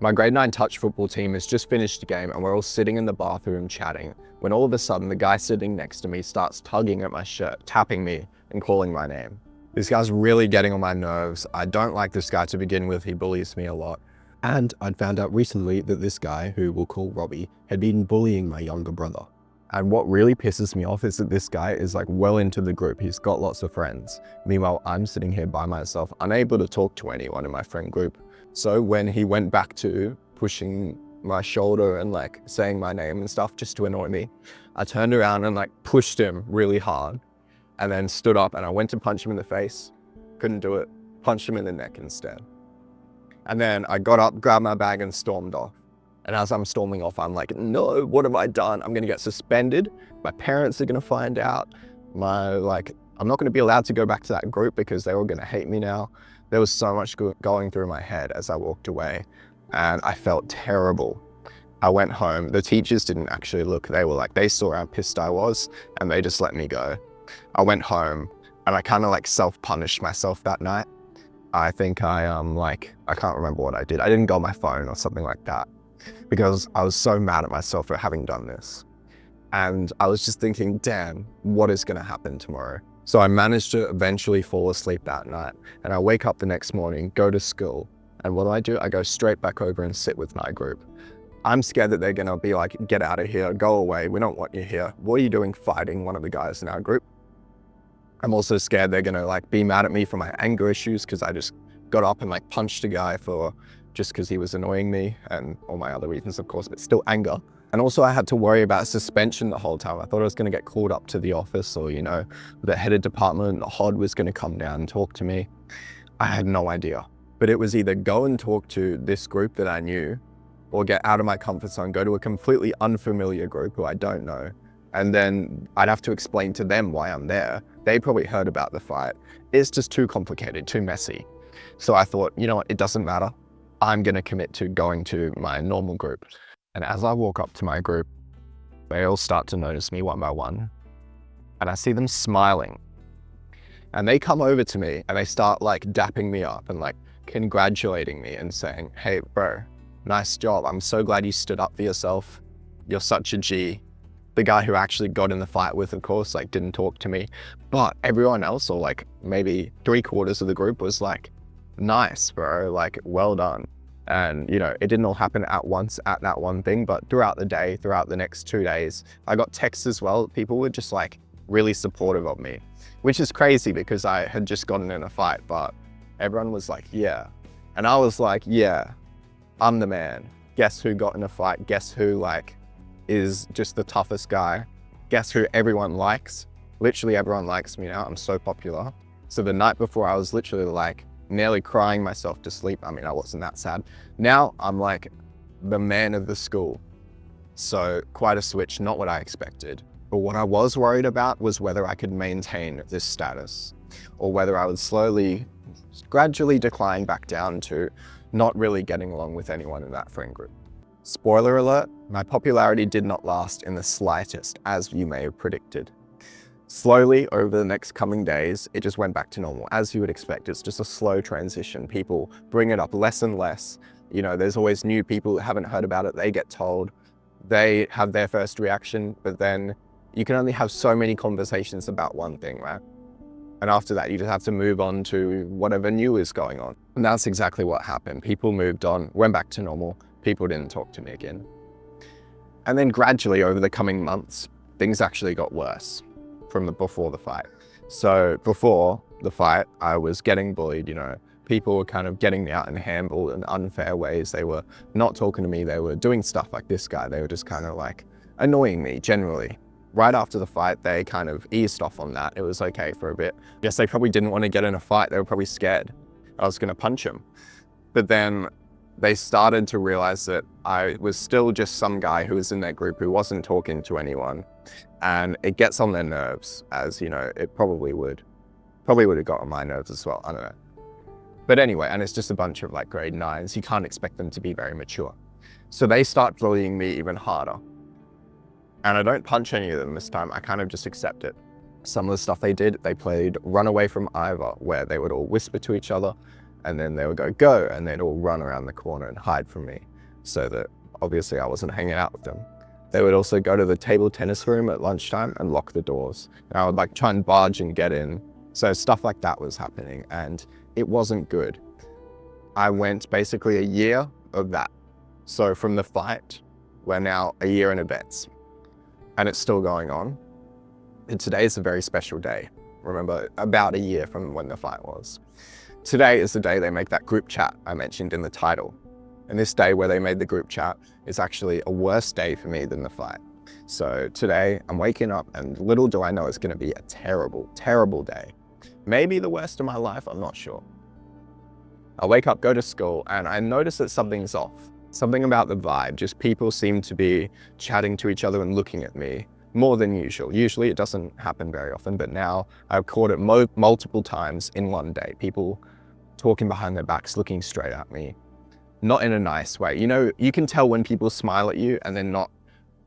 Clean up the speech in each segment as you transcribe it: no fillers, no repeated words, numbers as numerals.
My grade 9 touch football team has just finished a game and we're all sitting in the bathroom chatting when all of a sudden the guy sitting next to me starts tugging at my shirt, tapping me and calling my name. This guy's really getting on my nerves. I don't like this guy to begin with. He bullies me a lot. And I'd found out recently that this guy, who we'll call Robbie, had been bullying my younger brother. And what really pisses me off is that this guy is like well into the group. He's got lots of friends. Meanwhile, I'm sitting here by myself, unable to talk to anyone in my friend group. So when he went back to pushing my shoulder and like saying my name and stuff just to annoy me, I turned around and like pushed him really hard and then stood up and I went to punch him in the face. Couldn't do it. Punched him in the neck instead. And then I got up, grabbed my bag and stormed off. And as I'm storming off, I'm like, no, what have I done? I'm gonna get suspended. My parents are gonna find out. I'm not gonna be allowed to go back to that group because they're all gonna hate me now. There was so much going through my head as I walked away and I felt terrible. I went home. The teachers didn't actually look. They were like, they saw how pissed I was and they just let me go. I went home and I kind of like self-punished myself that night. I think I can't remember what I did. I didn't go on my phone or something like that because I was so mad at myself for having done this. And I was just thinking, damn, what is gonna happen tomorrow? So I managed to eventually fall asleep that night and I wake up the next morning, go to school. And what do? I go straight back over and sit with my group. I'm scared that they're gonna be like, get out of here, go away, we don't want you here. What are you doing fighting one of the guys in our group? I'm also scared they're gonna like be mad at me for my anger issues because I just got up and like punched a guy just because he was annoying me and all my other reasons, of course, but still anger. And also I had to worry about suspension the whole time. I thought I was gonna get called up to the office or, the head of department, the HOD was gonna come down and talk to me. I had no idea. But it was either go and talk to this group that I knew or get out of my comfort zone, go to a completely unfamiliar group who I don't know. And then I'd have to explain to them why I'm there. They probably heard about the fight. It's just too complicated, too messy. So I thought, you know what, it doesn't matter. I'm gonna commit to going to my normal group. And as I walk up to my group, they all start to notice me one by one. And I see them smiling. And they come over to me and they start like dapping me up and like congratulating me and saying, hey bro, nice job. I'm so glad you stood up for yourself. You're such a G. The guy who actually got in the fight with, of course, like didn't talk to me, but everyone else, or like maybe 3/4 of the group was like, nice bro, like well done. And it didn't all happen at once at that one thing, but throughout the day, throughout the next 2 days, I got texts as well. People were just like really supportive of me, which is crazy because I had just gotten in a fight, but everyone was like, yeah. And I was like, yeah, I'm the man. Guess who got in a fight? Guess who like is just the toughest guy? Guess who everyone likes? Literally everyone likes me now. I'm so popular. So the night before I was literally like nearly crying myself to sleep. I mean, I wasn't that sad. Now I'm like the man of the school. So quite a switch, not what I expected. But what I was worried about was whether I could maintain this status or whether I would gradually decline back down to not really getting along with anyone in that friend group. Spoiler alert, my popularity did not last in the slightest, as you may have predicted. Slowly, over the next coming days, it just went back to normal. As you would expect, it's just a slow transition. People bring it up less and less. There's always new people who haven't heard about it. They get told, they have their first reaction, but then you can only have so many conversations about one thing, right? And after that, you just have to move on to whatever new is going on. And that's exactly what happened. People moved on, went back to normal. People didn't talk to me again. And then gradually over the coming months, things actually got worse from before the fight. So before the fight, I was getting bullied, people were kind of getting me out and handled in unfair ways. They were not talking to me. They were doing stuff like this guy. They were just kind of like annoying me generally. Right after the fight, they kind of eased off on that. It was okay for a bit. I guess they probably didn't want to get in a fight. They were probably scared I was gonna punch him. But then they started to realize that I was still just some guy who was in their group who wasn't talking to anyone. And it gets on their nerves, as it probably would. Probably would have got on my nerves as well, I don't know. But anyway, and it's just a bunch of like grade 9s. You can't expect them to be very mature. So they start bullying me even harder. And I don't punch any of them this time. I kind of just accept it. Some of the stuff they did, they played Run Away from Ivor, where they would all whisper to each other and then they would go, and they'd all run around the corner and hide from me. so that obviously I wasn't hanging out with them. They would also go to the table tennis room at lunchtime and lock the doors. And I would like try and barge and get in. So stuff like that was happening and it wasn't good. I went basically a year of that. So from the fight, we're now a year in advance and it's still going on. And today is a very special day. Remember, about a year from when the fight was. Today is the day they make that group chat I mentioned in the title. And this day where they made the group chat is actually a worse day for me than the fight. So today I'm waking up and little do I know it's gonna be a terrible, terrible day. Maybe the worst of my life, I'm not sure. I wake up, go to school, and I notice that something's off. Something about the vibe, just people seem to be chatting to each other and looking at me more than usual. Usually it doesn't happen very often, but now I've caught it multiple times in one day. People talking behind their backs, looking straight at me. Not in a nice way. You know, you can tell when people smile at you and they're not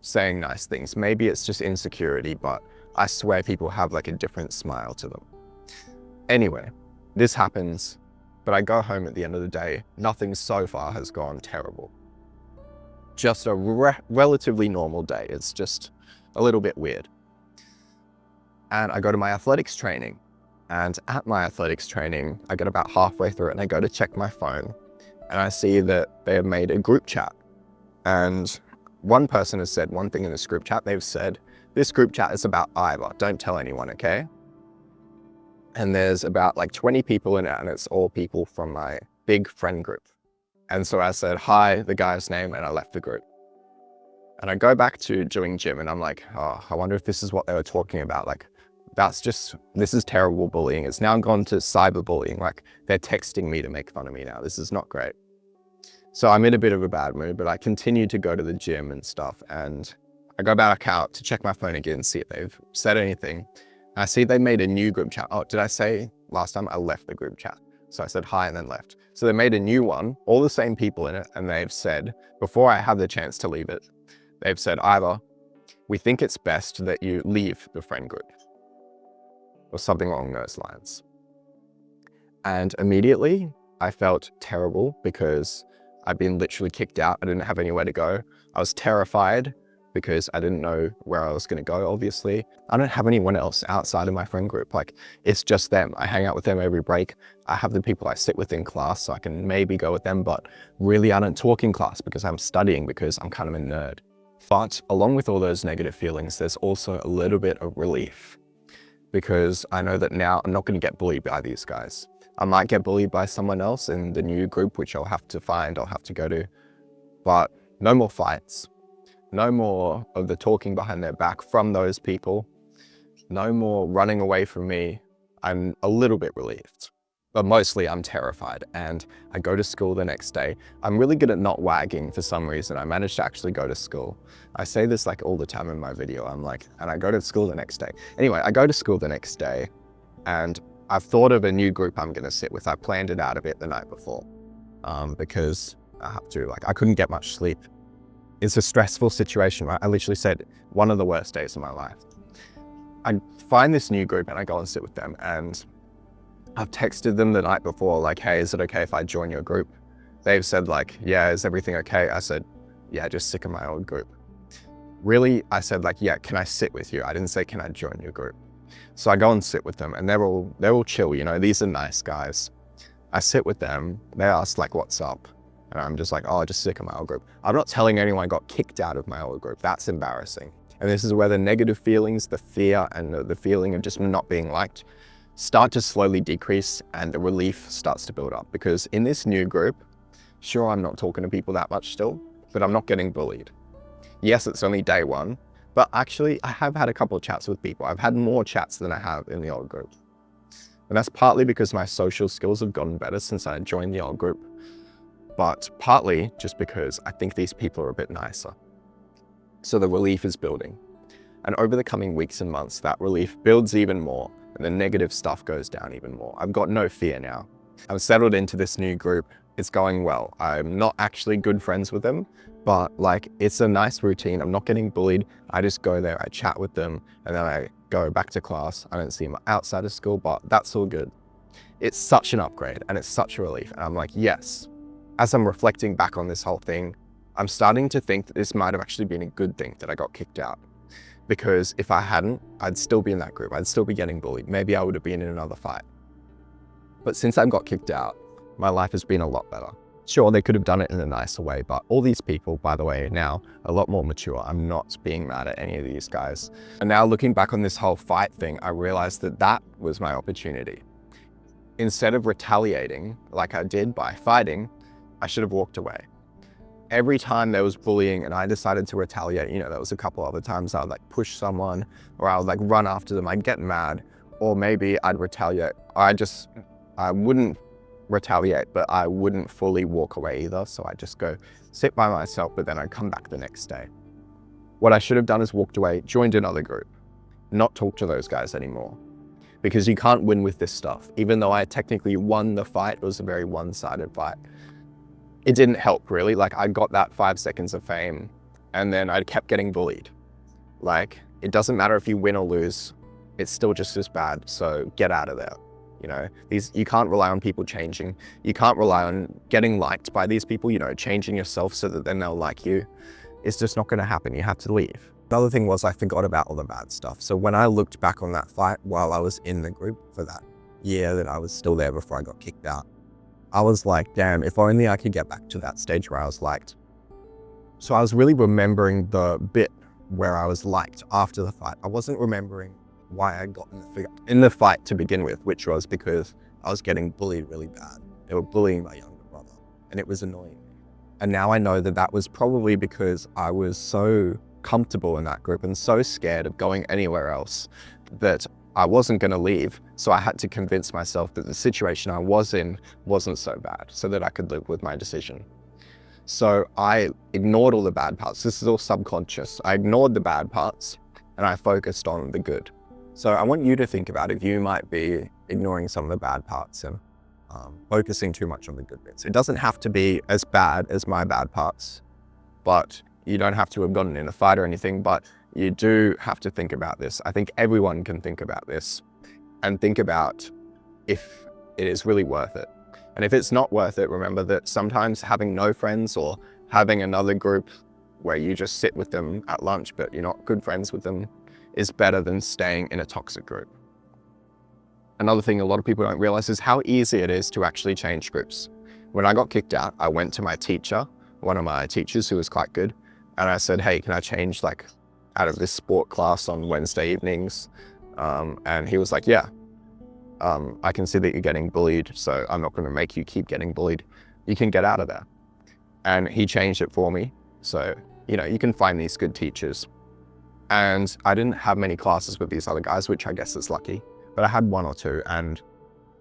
saying nice things. Maybe it's just insecurity, but I swear people have like a different smile to them. Anyway, this happens, but I go home at the end of the day. Nothing so far has gone terrible. Just a relatively normal day. It's just a little bit weird. And I go to my athletics training. And at my athletics training, I get about halfway through it and I go to check my phone. And I see that they have made a group chat. And one person has said one thing in this group chat. They've said, this group chat is about Ivor. Don't tell anyone, okay? And there's about like 20 people in it and it's all people from my big friend group. And so I said, hi, the guy's name, and I left the group. And I go back to doing gym and I'm like, oh, I wonder if this is what they were talking about. Like, this is terrible bullying. It's now gone to cyberbullying. Like they're texting me to make fun of me now. This is not great. So I'm in a bit of a bad mood, but I continue to go to the gym and stuff. And I go back out to check my phone again and see if they've said anything. I see they made a new group chat. Oh, did I say last time I left the group chat? So I said hi and then left. So they made a new one, all the same people in it. And they've said, before I have the chance to leave it, they've said, Ivor, we think it's best that you leave the friend group, or something along those lines. And immediately I felt terrible because I'd been literally kicked out. I didn't have anywhere to go. I was terrified because I didn't know where I was gonna go, obviously. I don't have anyone else outside of my friend group. Like, it's just them. I hang out with them every break. I have the people I sit with in class, so I can maybe go with them, but really I don't talk in class because I'm studying, because I'm kind of a nerd. But along with all those negative feelings, there's also a little bit of relief, because I know that now I'm not gonna get bullied by these guys. I might get bullied by someone else in the new group, which I'll have to go to, but no more fights. No more of the talking behind their back from those people. No more running away from me. I'm a little bit relieved, but mostly I'm terrified. And I go to school the next day. I'm really good at not wagging for some reason. I managed to actually go to school. I say this like all the time in my video. I'm like, and I go to school the next day. Anyway, I go to school the next day and I've thought of a new group I'm gonna sit with. I planned it out a bit the night before because I couldn't get much sleep. It's a stressful situation, right? I literally said, one of the worst days of my life. I find this new group and I go and sit with them, and I've texted them the night before, like, hey, is it okay if I join your group? They've said like, yeah, is everything okay? I said, yeah, just sick of my old group. Really, I said like, yeah, can I sit with you? I didn't say, can I join your group? So I go and sit with them and they're all chill, you know, these are nice guys. I sit with them, they ask like, what's up? And I'm just like, oh, just sick of my old group. I'm not telling anyone I got kicked out of my old group. That's embarrassing. And this is where the negative feelings, the fear and the feeling of just not being liked start to slowly decrease and the relief starts to build up. Because in this new group, sure, I'm not talking to people that much still, but I'm not getting bullied. Yes, it's only day one, but actually I have had a couple of chats with people. I've had more chats than I have in the old group. And that's partly because my social skills have gotten better since I joined the old group, but partly just because I think these people are a bit nicer. So the relief is building. And over the coming weeks and months, that relief builds even more and the negative stuff goes down even more. I've got no fear now. I'm settled into this new group. It's going well. I'm not actually good friends with them, but like, it's a nice routine. I'm not getting bullied. I just go there, I chat with them, and then I go back to class. I don't see them outside of school, but that's all good. It's such an upgrade and it's such a relief. And I'm like, yes. As I'm reflecting back on this whole thing, I'm starting to think that this might have actually been a good thing that I got kicked out. Because if I hadn't, I'd still be in that group. I'd still be getting bullied. Maybe I would have been in another fight. But since I got kicked out, my life has been a lot better. Sure, they could have done it in a nicer way, but all these people, by the way, now a lot more mature. I'm not being mad at any of these guys. And now looking back on this whole fight thing, I realized that that was my opportunity. Instead of retaliating like I did by fighting, I should have walked away. Every time there was bullying and I decided to retaliate, you know, there was a couple other times I would like push someone or I would like run after them, I'd get mad, or maybe I'd retaliate. I wouldn't retaliate, but I wouldn't fully walk away either. So I'd just go sit by myself, but then I'd come back the next day. What I should have done is walked away, joined another group, not talk to those guys anymore. Because you can't win with this stuff. Even though I technically won the fight, it was a very one-sided fight. It didn't help really. Like I got that 5 seconds of fame and then I kept getting bullied. Like it doesn't matter if you win or lose, it's still just as bad. So get out of there. You know, you can't rely on people changing. You can't rely on getting liked by these people, you know, changing yourself so that then they'll like you. It's just not going to happen. You have to leave. The other thing was I forgot about all the bad stuff. So when I looked back on that fight while I was in the group for that year that I was still there before I got kicked out, I was like, damn, if only I could get back to that stage where I was liked. So I was really remembering the bit where I was liked after the fight. I wasn't remembering why I got in the fight to begin with, which was because I was getting bullied really bad. They were bullying my younger brother and it was annoying me. And now I know that that was probably because I was so comfortable in that group and so scared of going anywhere else that I wasn't going to leave. So I had to convince myself that the situation I was in wasn't so bad so that I could live with my decision. So I ignored all the bad parts. This is all subconscious. I ignored the bad parts and I focused on the good. So I want you to think about if you might be ignoring some of the bad parts and focusing too much on the good bits. It doesn't have to be as bad as my bad parts, but you don't have to have gotten in a fight or anything, but you do have to think about this. I think everyone can think about this and think about if it is really worth it. And if it's not worth it, remember that sometimes having no friends or having another group where you just sit with them at lunch, but you're not good friends with them, is better than staying in a toxic group. Another thing a lot of people don't realize is how easy it is to actually change groups. When I got kicked out, I went to my teacher, one of my teachers who was quite good, and I said, hey, can I change like out of this sport class on Wednesday evenings? And he was like, yeah, I can see that you're getting bullied, so I'm not going to make you keep getting bullied. You can get out of there. And he changed it for me. So, you know, you can find these good teachers. And I didn't have many classes with these other guys, which I guess is lucky, but I had one or two and,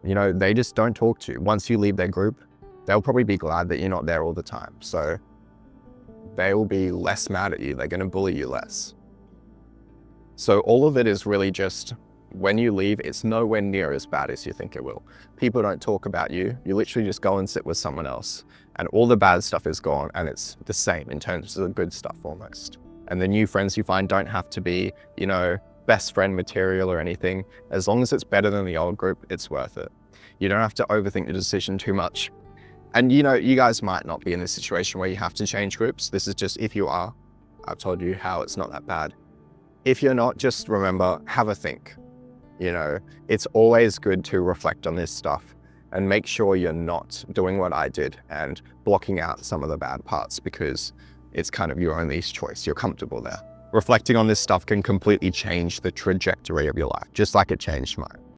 you know, they just don't talk to you. Once you leave their group, they'll probably be glad that you're not there all the time. So they will be less mad at you. They're going to bully you less. So all of it is really just when you leave, it's nowhere near as bad as you think it will. People don't talk about you. You literally just go and sit with someone else and all the bad stuff is gone and it's the same in terms of the good stuff almost. And the new friends you find don't have to be, you know, best friend material or anything. As long as it's better than the old group, it's worth it. You don't have to overthink the decision too much. And you know, you guys might not be in this situation where you have to change groups. This is just if you are. I've told you how it's not that bad. If you're not, just remember, have a think. You know, it's always good to reflect on this stuff and make sure you're not doing what I did and blocking out some of the bad parts because it's kind of your only choice. You're comfortable there. Reflecting on this stuff can completely change the trajectory of your life, just like it changed mine.